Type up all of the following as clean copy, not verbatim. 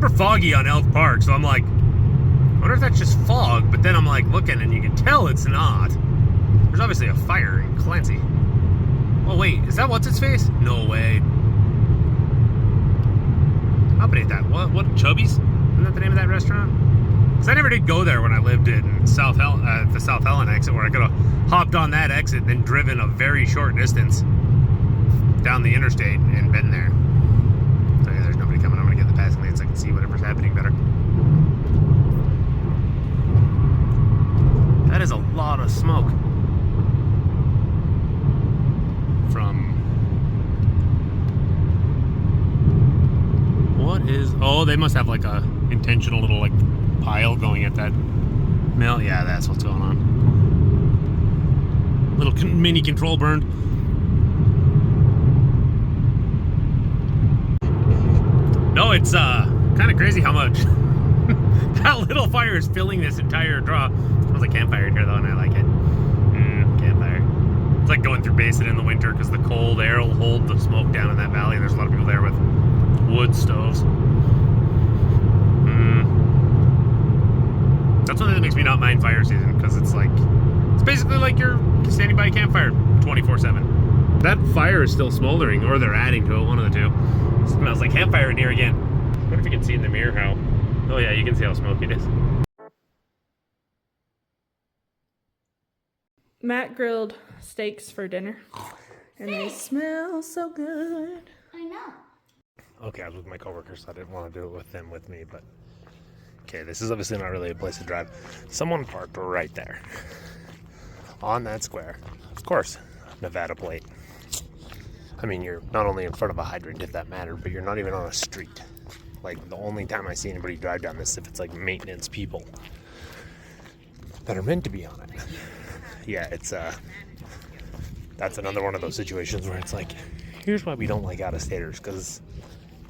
super foggy on Elk Park, so I'm like, I wonder if that's just fog, but then I'm like looking and you can tell it's not. There's obviously a fire in Clancy. Oh wait, is that what's its face? No way. I'll update that. What, Chubby's? Isn't that the name of that restaurant? Because I never did go there when I lived in the South Helen exit, where I could have hopped on that exit, then driven a very short distance down the interstate and been there. So yeah, there's nobody coming. I'm gonna get the passing lane so I can see whatever's happening better. That is a lot of smoke from. What is? Oh, they must have like a intentional little like pile going at that mill. Yeah, that's what's going on. Little mini control burned. No, it's kind of crazy how much that little fire is filling this entire draw. It smells like campfire in here though, and I like it. Campfire. It's like going through Basin in the winter because the cold air will hold the smoke down in that valley. There's a lot of people there with wood stoves. That's one thing that makes me not mind fire season, because it's like, it's basically like you're standing by a campfire 24/7. That fire is still smoldering, or they're adding to it, one of the two. It smells like campfire in here again. I wonder if you can see in the mirror how, oh yeah, you can see how smoky it is. Matt grilled steaks for dinner, and they smell so good. I know. Okay, I was with my coworkers, so I didn't want to do it with them with me, but okay, this is obviously not really a place to drive. Someone parked right there on that square. Of course, Nevada plate. I mean, you're not only in front of a hydrant, if that mattered, but you're not even on a street. Like, the only time I see anybody drive down this, if it's like maintenance people that are meant to be on it. Yeah, it's that's another one of those situations where it's like, here's why we don't like out-of-staters, because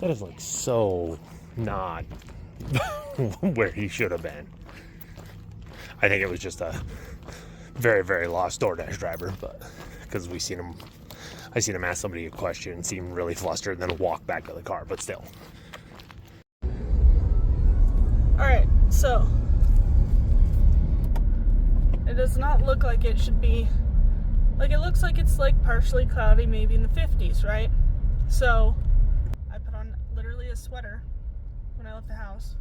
that is like so not where he should have been. I think it was just a very, very lost DoorDash driver, but because I seen him ask somebody a question and seem really flustered and then walk back to the car, but still. Alright, so it does not look like it should be, like it looks like it's like partially cloudy, maybe in the 50s, right? So I put on literally a sweater when I left the house.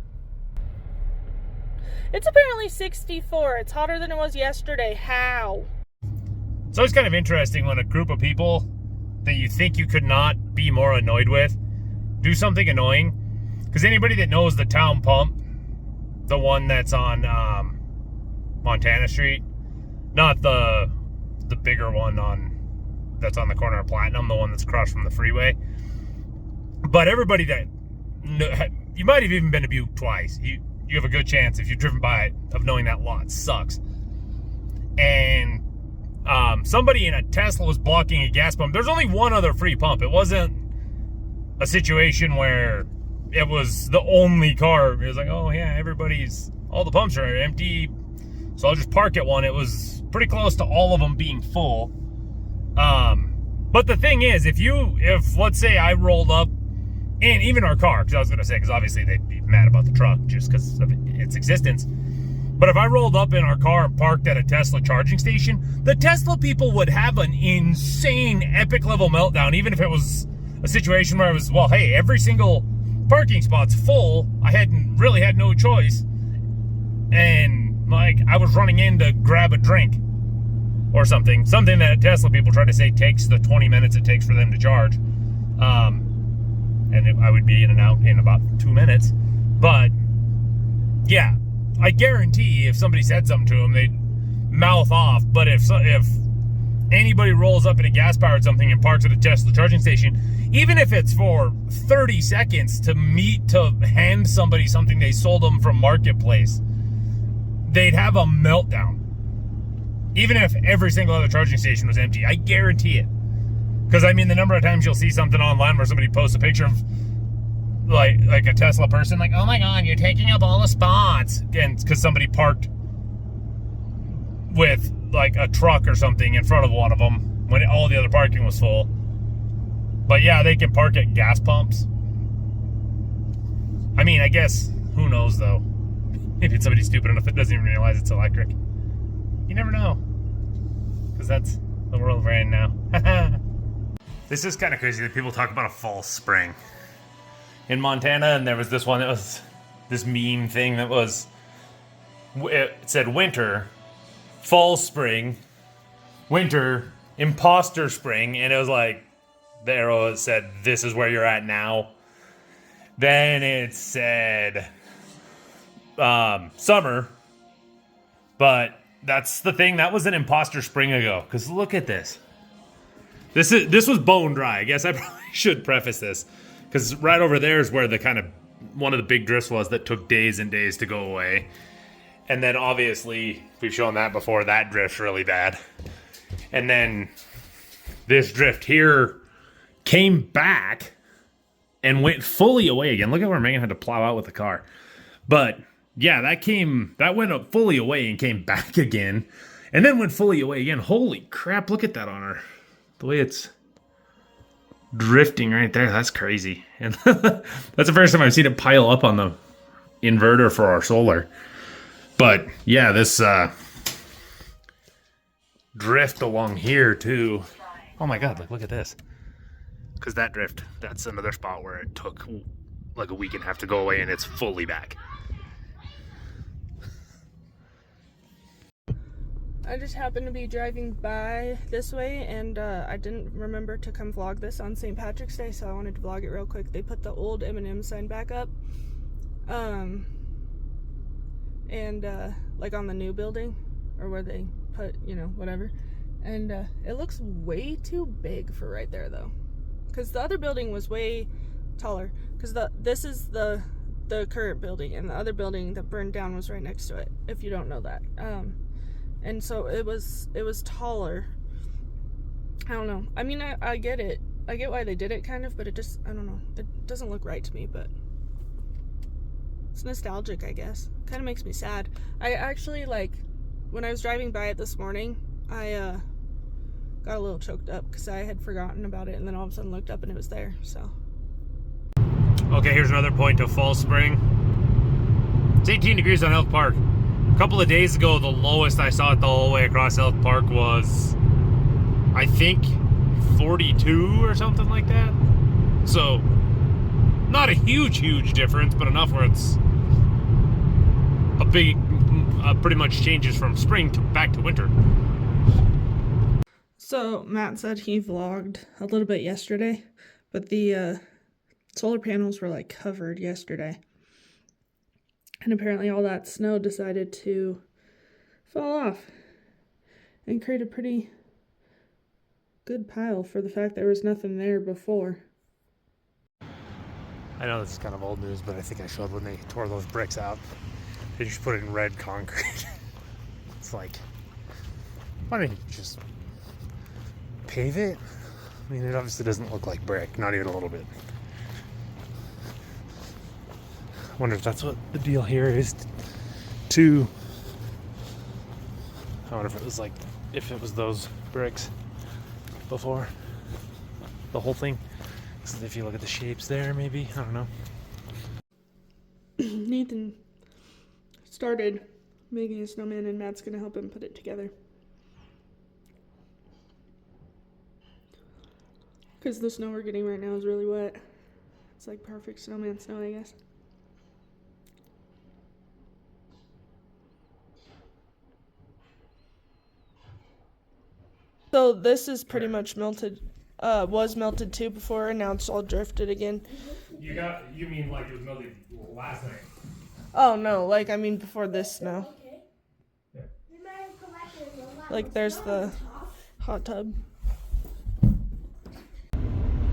It's apparently 64. It's hotter than it was yesterday. How? It's always kind of interesting when a group of people that you think you could not be more annoyed with do something annoying. Because anybody that knows the town pump, the one that's on Montana Street, not the bigger one that's on the corner of Platinum, the one that's across from the freeway. But everybody that, you might have even been to Butte twice. You have a good chance, if you've driven by it, of knowing that lot sucks. And somebody in a Tesla was blocking a gas pump. There's only one other free pump. It wasn't a situation where it was the only car. It was like, oh yeah, all the pumps are empty, so I'll just park at one. It was pretty close to all of them being full. But the thing is, if let's say I rolled up, and even our car, because I was going to say, because obviously they'd be mad about the truck just because of its existence. But if I rolled up in our car and parked at a Tesla charging station, the Tesla people would have an insane epic level meltdown, even if it was a situation where it was, well, hey, every single parking spot's full. I really had no choice. And like, I was running in to grab a drink or something that Tesla people try to say takes the 20 minutes it takes for them to charge. And I would be in and out in about 2 minutes. But yeah, I guarantee if somebody said something to them, they'd mouth off. But if anybody rolls up in a gas-powered something and parks at a Tesla charging station, even if it's for 30 seconds to hand somebody something they sold them from Marketplace, they'd have a meltdown. Even if every single other charging station was empty, I guarantee it. Because, I mean, the number of times you'll see something online where somebody posts a picture of, like a Tesla person, like, oh my God, you're taking up all the spots. And because somebody parked with, like, a truck or something in front of one of them when all the other parking was full. But, yeah, they can park at gas pumps. I mean, I guess, who knows though? Maybe it's somebody stupid enough that doesn't even realize it's electric. You never know. Because that's the world we're in now. This is kind of crazy that people talk about a false spring. In Montana, and there was this one that was this meme thing that was, it said winter, fall spring, winter, imposter spring, and it was like, the arrow said, this is where you're at now. Then it said summer, but that's the thing, that was an imposter spring ago, because look at this. This was bone dry. I guess I probably should preface this, because right over there is where the kind of one of the big drifts was that took days and days to go away. And then obviously, we've shown that before, that drift's really bad. And then this drift here came back and went fully away again. Look at where Megan had to plow out with the car. But yeah, that went up fully away and came back again. And then went fully away again. Holy crap, look at that on her. The way it's drifting right there, that's crazy. And that's the first time I've seen it pile up on the inverter for our solar. But yeah, this drift along here too. Oh my god, look at this. Because that drift, that's another spot where it took like a week and a half to go away, and it's fully back. I just happened to be driving by this way, and I didn't remember to come vlog this on St. Patrick's Day, so I wanted to vlog it real quick. They put the old M&M sign back up, and like on the new building, or where they put, you know, whatever. And it looks way too big for right there, though, because the other building was way taller. Because this is the current building, and the other building that burned down was right next to it. If you don't know that. And so it was taller. I don't know. I mean, I get it. I get why they did it, kind of, but it just, I don't know. It doesn't look right to me, but it's nostalgic, I guess. Kind of makes me sad. I actually, like, when I was driving by it this morning, I got a little choked up because I had forgotten about it, and then all of a sudden looked up and it was there, so. Okay, here's another point of fall spring. It's 18 degrees on Elk Park. A couple of days ago, the lowest I saw it the whole way across Elk Park was, I think, 42 or something like that. So, not a huge difference, but enough where it's a big, pretty much changes from spring to back to winter. So, Matt said he vlogged a little bit yesterday, but the solar panels were like covered yesterday. And apparently all that snow decided to fall off and create a pretty good pile for the fact there was nothing there before. I know this is kind of old news, but I think I showed when they tore those bricks out. They just put it in red concrete. It's like, why don't you just pave it? I mean, it obviously doesn't look like brick, not even a little bit. I wonder if that's what the deal here is too. I wonder if it was like, if it was those bricks before the whole thing. So if you look at the shapes there, maybe, I don't know. Nathan started making a snowman, and Matt's gonna help him put it together. Because the snow we're getting right now is really wet. It's like perfect snowman snow, I guess. So this is pretty much melted, was melted too before, and now it's all drifted again. You mean like it was melted last night? Oh no, like I mean before this snow. Yeah. Like there's the hot tub.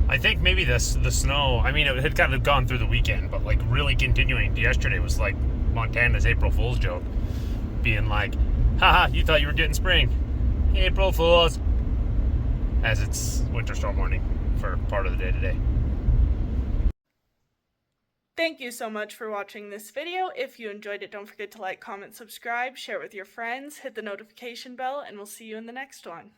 I think maybe the snow, I mean, it had kind of gone through the weekend, but like really continuing. Yesterday was like Montana's April Fool's joke. Being like, haha, you thought you were getting spring. April Fools. As it's winter storm warning for part of the day today. Thank you so much for watching this video. If you enjoyed it, don't forget to like, comment, subscribe, share it with your friends, hit the notification bell, and we'll see you in the next one.